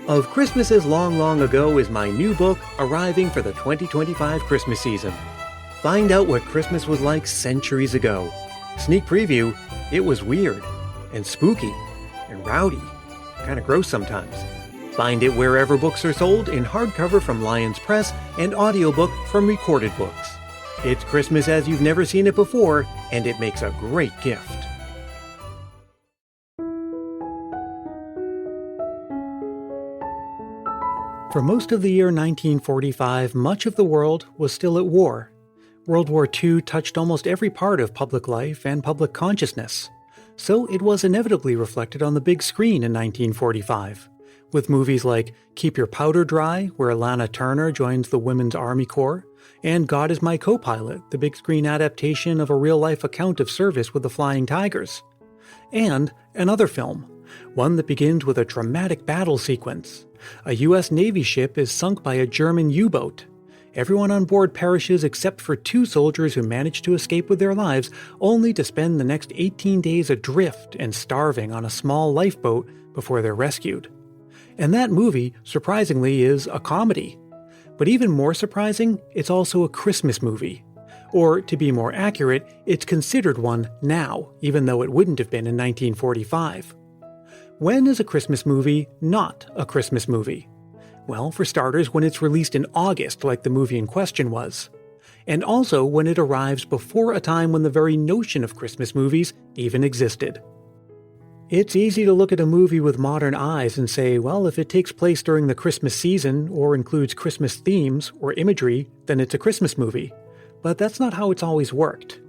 Of Christmases Long, Long Ago is my new book arriving for the 2025 Christmas season. Find out what Christmas was like centuries ago. Sneak preview, it was weird and spooky and rowdy, kind of gross sometimes. Find it wherever books are sold in hardcover from Lions Press and audiobook from Recorded Books. It's Christmas as you've never seen it before, and it makes a great gift. For most of the year 1945, much of the world was still at war. World War II touched almost every part of public life and public consciousness, so it was inevitably reflected on the big screen in 1945, with movies like Keep Your Powder Dry, where Lana Turner joins the Women's Army Corps, and God is My Co-Pilot, the big screen adaptation of a real-life account of service with the Flying Tigers. And another film, one that begins with a dramatic battle sequence. A U.S. Navy ship is sunk by a German U-boat. Everyone on board perishes except for 2 soldiers who manage to escape with their lives, only to spend the next 18 days adrift and starving on a small lifeboat before they're rescued. And that movie, surprisingly, is a comedy. But even more surprising, it's also a Christmas movie. Or, to be more accurate, it's considered one now, even though it wouldn't have been in 1945. When is a Christmas movie not a Christmas movie? Well, for starters, when it's released in August, like the movie in question was. And also when it arrives before a time when the very notion of Christmas movies even existed. It's easy to look at a movie with modern eyes and say, well, if it takes place during the Christmas season or includes Christmas themes or imagery, then it's a Christmas movie. But that's not how it's always worked.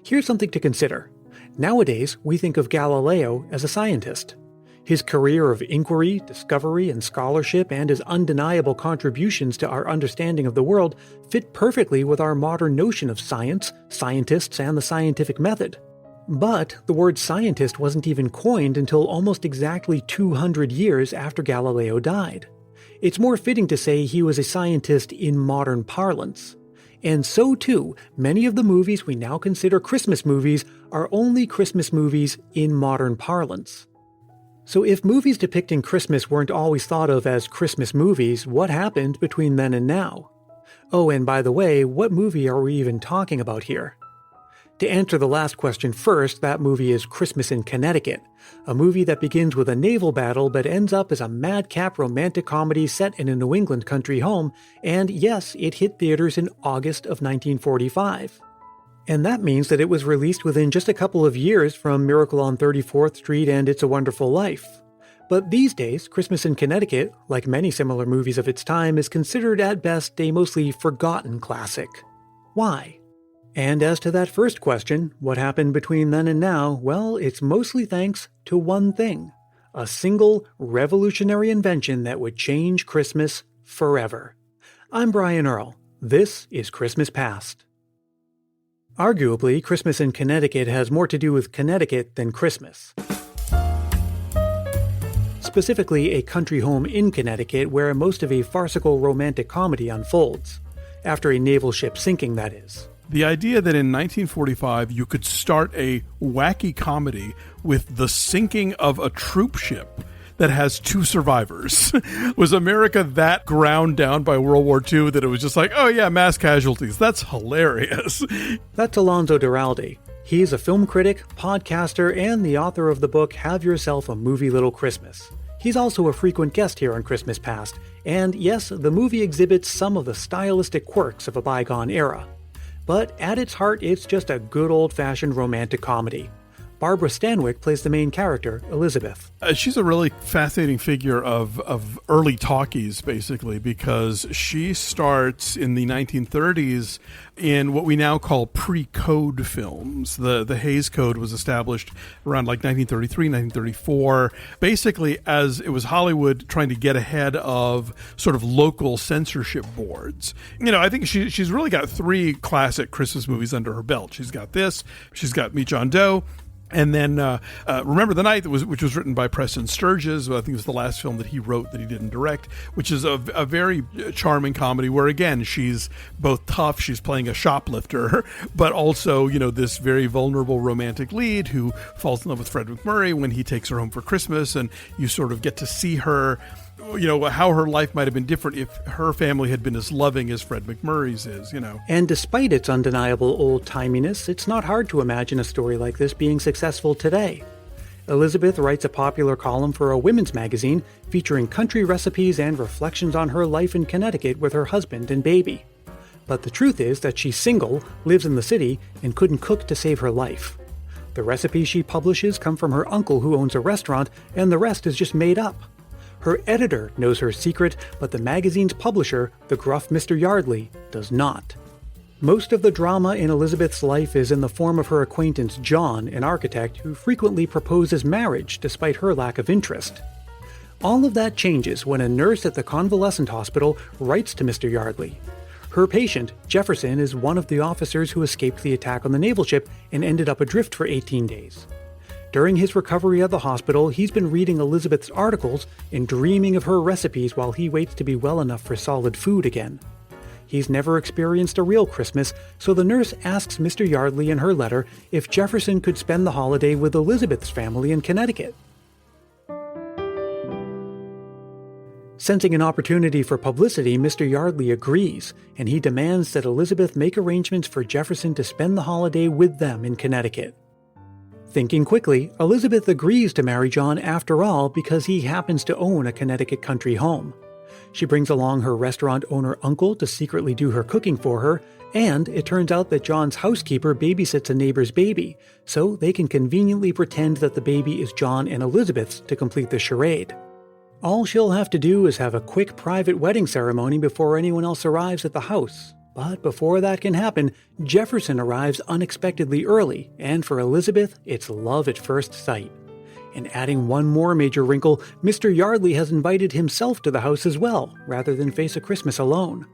Here's something to consider. Nowadays, we think of Galileo as a scientist. His career of inquiry, discovery, and scholarship, and his undeniable contributions to our understanding of the world fit perfectly with our modern notion of science, scientists, and the scientific method. But the word scientist wasn't even coined until almost exactly 200 years after Galileo died. It's more fitting to say he was a scientist in modern parlance. And so too, many of the movies we now consider Christmas movies are only Christmas movies in modern parlance. So if movies depicting Christmas weren't always thought of as Christmas movies, what happened between then and now? Oh, and by the way, what movie are we even talking about here? To answer the last question first, that movie is Christmas in Connecticut, a movie that begins with a naval battle but ends up as a madcap romantic comedy set in a New England country home, and yes, it hit theaters in August of 1945. And that means that it was released within just a couple of years from Miracle on 34th Street and It's a Wonderful Life. But these days, Christmas in Connecticut, like many similar movies of its time, is considered at best a mostly forgotten classic. Why? And as to that first question, what happened between then and now, well, it's mostly thanks to one thing. A single, revolutionary invention that would change Christmas forever. I'm Brian Earl. This is Christmas Past. Arguably, Christmas in Connecticut has more to do with Connecticut than Christmas. Specifically, a country home in Connecticut where most of a farcical romantic comedy unfolds. After a naval ship sinking, that is. The idea that in 1945 you could start a wacky comedy with the sinking of a troop ship that has 2 survivors. Was America that ground down by World War II that it was just like, oh yeah, mass casualties? That's hilarious. That's Alonzo Duralde. He's a film critic, podcaster, and the author of the book Have Yourself a Movie Little Christmas. He's also a frequent guest here on Christmas Past, and yes, the movie exhibits some of the stylistic quirks of a bygone era. But at its heart, it's just a good old-fashioned romantic comedy. Barbara Stanwyck plays the main character, Elizabeth. She's a really fascinating figure of early talkies, basically, because she starts in the 1930s in what we now call pre-code films. The Hays Code was established around like 1933, 1934, basically as it was Hollywood trying to get ahead of sort of local censorship boards. You know, I think she's really got 3 classic Christmas movies under her belt. She's got this, she's got Meet John Doe, and then Remember the Night, which was written by Preston Sturges. I think it was the last film that he wrote that he didn't direct, which is a very charming comedy where, again, she's both tough, she's playing a shoplifter, but also, you know, this very vulnerable romantic lead who falls in love with Fred MacMurray when he takes her home for Christmas, and you sort of get to see her how her life might have been different if her family had been as loving as Fred McMurray's is, And despite its undeniable old-timiness, it's not hard to imagine a story like this being successful today. Elizabeth writes a popular column for a women's magazine featuring country recipes and reflections on her life in Connecticut with her husband and baby. But the truth is that she's single, lives in the city, and couldn't cook to save her life. The recipes she publishes come from her uncle who owns a restaurant, and the rest is just made up. Her editor knows her secret, but the magazine's publisher, the gruff Mr. Yardley, does not. Most of the drama in Elizabeth's life is in the form of her acquaintance John, an architect who frequently proposes marriage despite her lack of interest. All of that changes when a nurse at the convalescent hospital writes to Mr. Yardley. Her patient, Jefferson, is one of the officers who escaped the attack on the naval ship and ended up adrift for 18 days. During his recovery at the hospital, he's been reading Elizabeth's articles and dreaming of her recipes while he waits to be well enough for solid food again. He's never experienced a real Christmas, so the nurse asks Mr. Yardley in her letter if Jefferson could spend the holiday with Elizabeth's family in Connecticut. Sensing an opportunity for publicity, Mr. Yardley agrees, and he demands that Elizabeth make arrangements for Jefferson to spend the holiday with them in Connecticut. Thinking quickly, Elizabeth agrees to marry John after all because he happens to own a Connecticut country home. She brings along her restaurant owner uncle to secretly do her cooking for her, and it turns out that John's housekeeper babysits a neighbor's baby, so they can conveniently pretend that the baby is John and Elizabeth's to complete the charade. All she'll have to do is have a quick private wedding ceremony before anyone else arrives at the house. But before that can happen, Jefferson arrives unexpectedly early, and for Elizabeth, it's love at first sight. And adding one more major wrinkle, Mr. Yardley has invited himself to the house as well, rather than face a Christmas alone.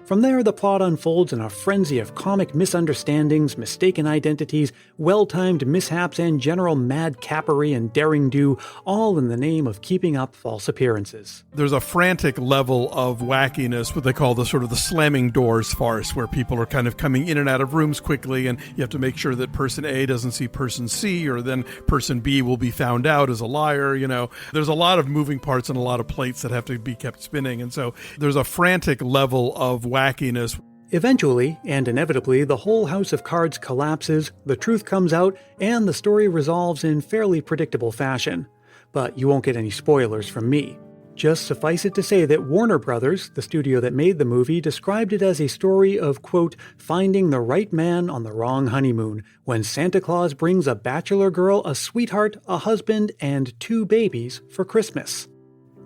From there, the plot unfolds in a frenzy of comic misunderstandings, mistaken identities, well-timed mishaps, and general madcapery and daring-do, all in the name of keeping up false appearances. There's a frantic level of wackiness, what they call the slamming doors farce, where people are kind of coming in and out of rooms quickly, and you have to make sure that person A doesn't see person C, or then person B will be found out as a liar. There's a lot of moving parts and a lot of plates that have to be kept spinning, and so there's a frantic level of wackiness. Eventually, and inevitably, the whole house of cards collapses, the truth comes out, and the story resolves in fairly predictable fashion. But you won't get any spoilers from me. Just suffice it to say that Warner Brothers, the studio that made the movie, described it as a story of, quote, finding the right man on the wrong honeymoon, when Santa Claus brings a bachelor girl, a sweetheart, a husband, and 2 babies for Christmas.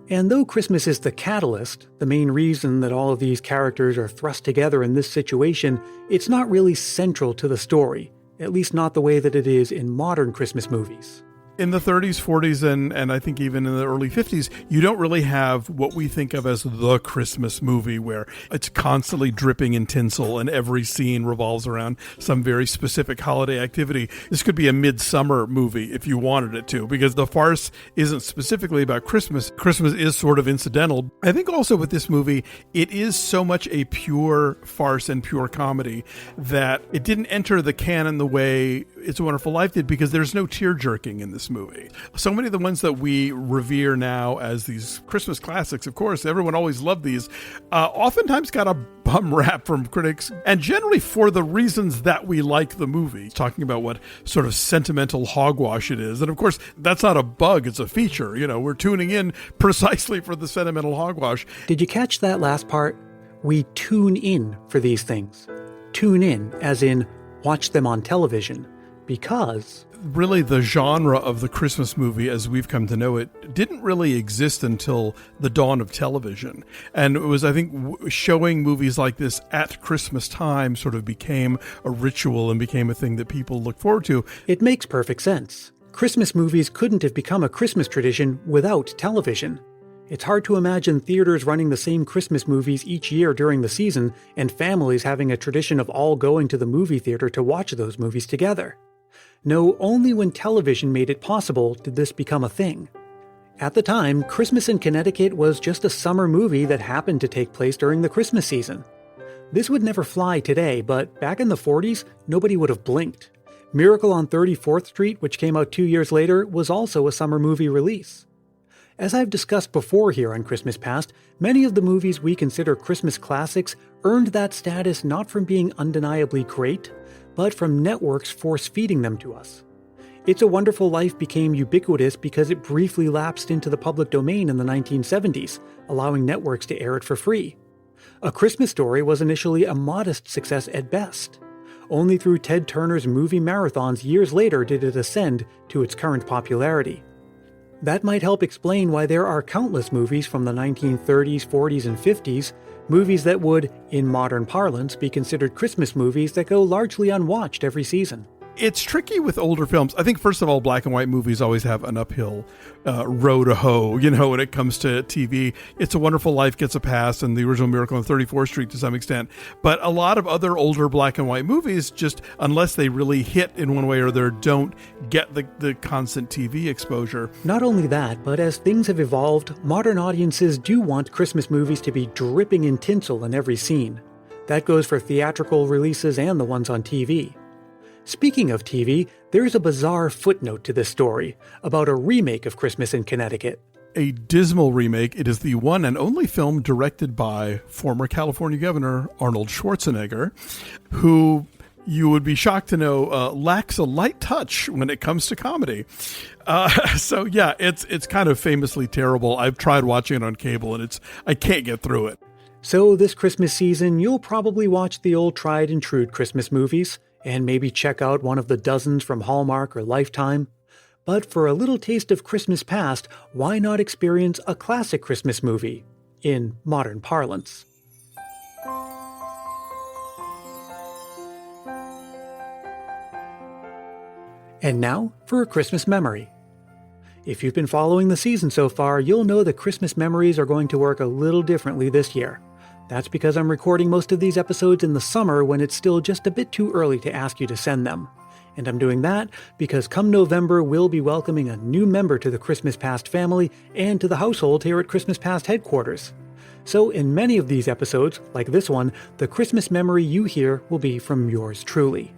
And though Christmas is the catalyst, the main reason that all of these characters are thrust together in this situation, it's not really central to the story, at least not the way that it is in modern Christmas movies. In the 30s, 40s, and I think even in the early 50s, you don't really have what we think of as the Christmas movie, where it's constantly dripping in tinsel and every scene revolves around some very specific holiday activity. This could be a midsummer movie if you wanted it to, because the farce isn't specifically about Christmas. Christmas is sort of incidental. I think also with this movie, it is so much a pure farce and pure comedy that it didn't enter the canon the way It's a Wonderful Life did, because there's no tear-jerking in this movie. So many of the ones that we revere now as these Christmas classics, of course, everyone always loved these, oftentimes got a bum rap from critics, and generally for the reasons that we like the movie, talking about what sort of sentimental hogwash it is. And of course, that's not a bug, it's a feature. We're tuning in precisely for the sentimental hogwash. Did you catch that last part? We tune in for these things. Tune in, as in watch them on television. Because really the genre of the Christmas movie as we've come to know it didn't really exist until the dawn of television. And it was, I think, showing movies like this at Christmas time sort of became a ritual and became a thing that people look forward to. It makes perfect sense. Christmas movies couldn't have become a Christmas tradition without television. It's hard to imagine theaters running the same Christmas movies each year during the season and families having a tradition of all going to the movie theater to watch those movies together. No, only when television made it possible did this become a thing. At the time, Christmas in Connecticut was just a summer movie that happened to take place during the Christmas season. This would never fly today, but back in the 40s, nobody would have blinked. Miracle on 34th Street, which came out 2 years later, was also a summer movie release. As I've discussed before here on Christmas Past, many of the movies we consider Christmas classics earned that status not from being undeniably great, but from networks force-feeding them to us. It's a Wonderful Life became ubiquitous because it briefly lapsed into the public domain in the 1970s, allowing networks to air it for free. A Christmas Story was initially a modest success at best. Only through Ted Turner's movie marathons years later did it ascend to its current popularity. That might help explain why there are countless movies from the 1930s, 40s, and 50s, movies that would, in modern parlance, be considered Christmas movies that go largely unwatched every season. It's tricky with older films. I think, first of all, black and white movies always have an uphill row to hoe, when it comes to TV. It's a Wonderful Life gets a pass, and The Original Miracle on 34th Street to some extent. But a lot of other older black and white movies, just unless they really hit in one way or other, don't get the constant TV exposure. Not only that, but as things have evolved, modern audiences do want Christmas movies to be dripping in tinsel in every scene. That goes for theatrical releases and the ones on TV. Speaking of TV, there's a bizarre footnote to this story about a remake of Christmas in Connecticut. A dismal remake. It is the one and only film directed by former California Governor Arnold Schwarzenegger, who you would be shocked to know lacks a light touch when it comes to comedy. So yeah, it's kind of famously terrible. I've tried watching it on cable and I can't get through it. So this Christmas season, you'll probably watch the old tried and true Christmas movies, and maybe check out one of the dozens from Hallmark or Lifetime. But for a little taste of Christmas past, why not experience a classic Christmas movie, in modern parlance? And now for a Christmas memory. If you've been following the season so far, you'll know that Christmas memories are going to work a little differently this year. That's because I'm recording most of these episodes in the summer when it's still just a bit too early to ask you to send them. And I'm doing that because come November, we'll be welcoming a new member to the Christmas Past family and to the household here at Christmas Past headquarters. So in many of these episodes, like this one, the Christmas memory you hear will be from yours truly.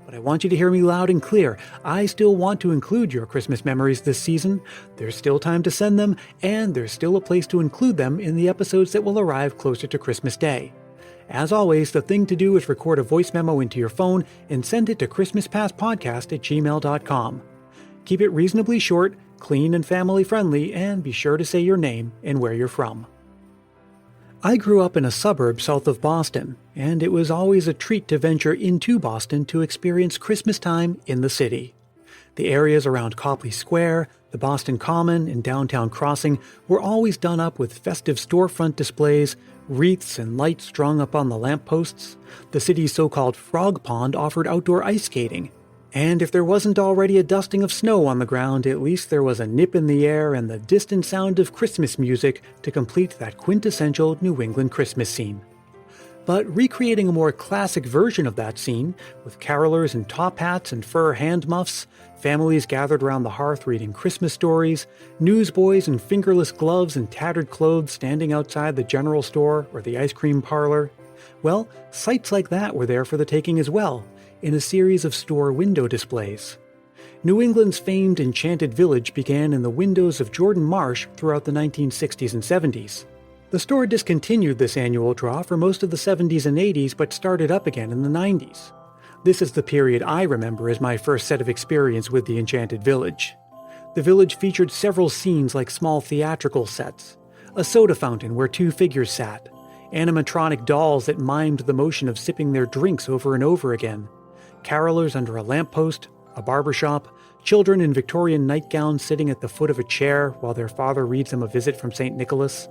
But I want you to hear me loud and clear. I still want to include your Christmas memories this season. There's still time to send them, and there's still a place to include them in the episodes that will arrive closer to Christmas Day. As always, the thing to do is record a voice memo into your phone and send it to christmaspastpodcast@gmail.com. Keep it reasonably short, clean and family friendly, and be sure to say your name and where you're from. I grew up in a suburb south of Boston, and it was always a treat to venture into Boston to experience Christmas time in the city. The areas around Copley Square, the Boston Common, and Downtown Crossing were always done up with festive storefront displays, wreaths and lights strung up on the lampposts. The city's so-called frog pond offered outdoor ice skating. And if there wasn't already a dusting of snow on the ground, at least there was a nip in the air and the distant sound of Christmas music to complete that quintessential New England Christmas scene. But recreating a more classic version of that scene, with carolers in top hats and fur hand muffs, families gathered around the hearth reading Christmas stories, newsboys in fingerless gloves and tattered clothes standing outside the general store or the ice cream parlor, well, sights like that were there for the taking as well, in a series of store window displays. New England's famed Enchanted Village began in the windows of Jordan Marsh throughout the 1960s and 70s. The store discontinued this annual draw for most of the 70s and 80s, but started up again in the 90s. This is the period I remember as my first set of experience with the Enchanted Village. The village featured several scenes like small theatrical sets, a soda fountain where two figures sat, animatronic dolls that mimed the motion of sipping their drinks over and over again, carolers under a lamppost, a barbershop, children in Victorian nightgowns sitting at the foot of a chair while their father reads them a visit from St. Nicholas.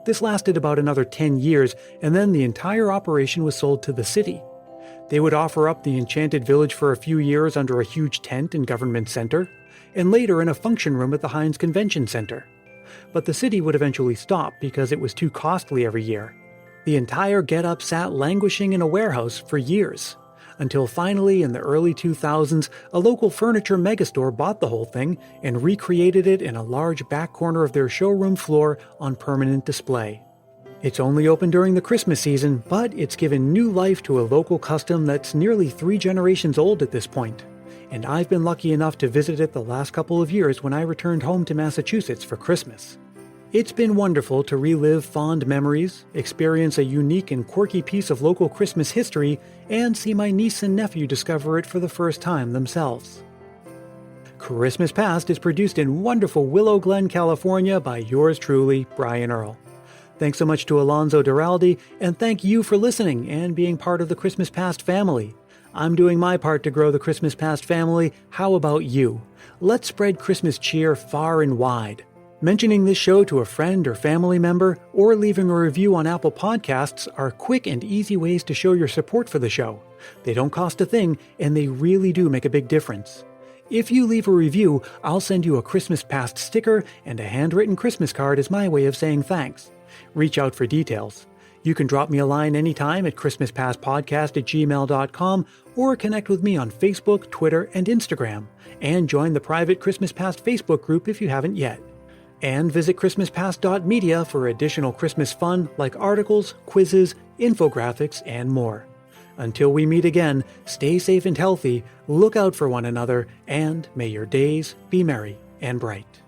This lasted about another 10 years, and then the entire operation was sold to the city. They would offer up the Enchanted Village for a few years under a huge tent in Government Center, and later in a function room at the Heinz Convention Center. But the city would eventually stop because it was too costly every year. The entire get-up sat languishing in a warehouse for years, until finally in the early 2000s, a local furniture megastore bought the whole thing and recreated it in a large back corner of their showroom floor on permanent display. It's only open during the Christmas season, but it's given new life to a local custom that's nearly 3 generations old at this point. and I've been lucky enough to visit it the last couple of years when I returned home to Massachusetts for Christmas. It's been wonderful to relive fond memories, experience a unique and quirky piece of local Christmas history, and see my niece and nephew discover it for the first time themselves. Christmas Past is produced in wonderful Willow Glen, California by yours truly, Brian Earl. Thanks so much to Alonzo Duraldi, and thank you for listening and being part of the Christmas Past family. I'm doing my part to grow the Christmas Past family. How about you? Let's spread Christmas cheer far and wide. Mentioning this show to a friend or family member, or leaving a review on Apple Podcasts are quick and easy ways to show your support for the show. They don't cost a thing, and they really do make a big difference. If you leave a review, I'll send you a Christmas Past sticker and a handwritten Christmas card as my way of saying thanks. Reach out for details. You can drop me a line anytime at christmaspastpodcast@gmail.com or connect with me on Facebook, Twitter, and Instagram, and join the private Christmas Past Facebook group if you haven't yet. And visit christmaspast.media for additional Christmas fun like articles, quizzes, infographics, and more. Until we meet again, stay safe and healthy, look out for one another, and may your days be merry and bright.